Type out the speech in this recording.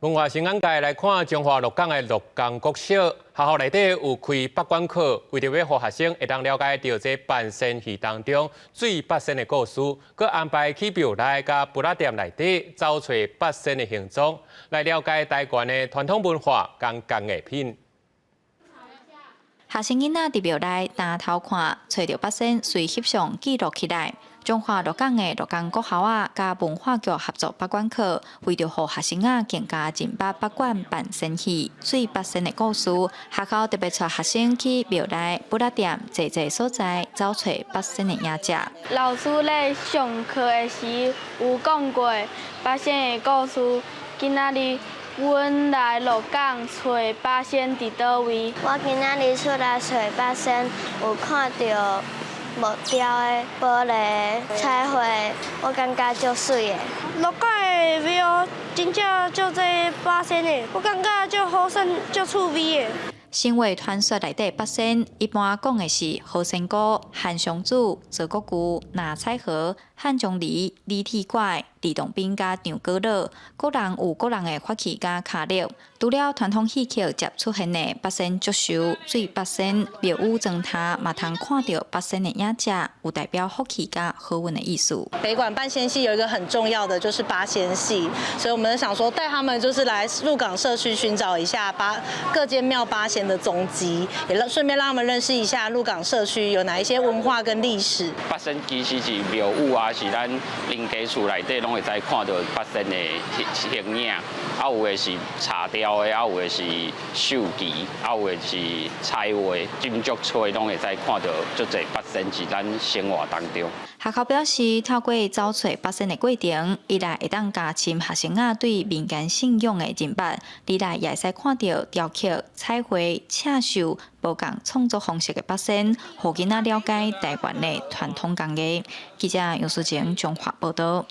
文化新闻界来看中华鹿港的鹿港国小，学校内底有开八关课，为着要让学生会当了解到这半仙戏当中水八仙的故事，佮安排去庙内甲布拉店内底找找八仙的行踪，来了解台湾的传统文化跟工艺品。 学生囡仔伫庙内抬头看，找到八仙随翕相记录起来。中华鹿港的鹿港国校啊，甲文化局合作八关课，为着让学生啊更加进捌八关办仙戏、水八仙的故事，学校特别带学生去庙内布拉店坐所在，找找八仙的影子。老师咧上课的时有讲过八仙的故事，今仔日。 阮来鹿港找八仙伫倒位？我今仔日出来找八仙，有看到木雕的玻璃彩绘，我感觉足水的。鹿港的庙真正足济八仙的，我感觉足好耍、足趣味的。 身为传说内底八仙，一般讲的是好仙姑、汉相主、泽国姑、拿彩盒、汉钟离、李铁拐、李洞宾甲张果乐，各人有各人的法器甲卡力。除了传统戏曲接出现的八仙祝寿、水八仙、庙宇砖塔，嘛通看到八仙的影子，有代表福气甲好运的意思。北管办仙戏有一个很重要的就是八仙戏，所以我们想说带他们就是来鹿港社区寻找一下各间庙八仙的踪迹，也顺便让他们认识一下鹿港社区有哪一些文化跟历史。八仙其实是庙宇啊，是咱邻家厝内底拢会使看到八仙的形影，啊有的是茶雕的，啊有的是绣旗，啊有的是彩画、金竹吹，拢会使看到足侪八仙在咱生活当中。 学校表示，透过找找八仙的过程，一来会当加深学生啊对民间信仰的认识，二来也会使看到雕刻、彩绘、刺绣不同创作方式的八仙，互囡仔了解台湾的传统工艺。记者杨淑晴综合报道。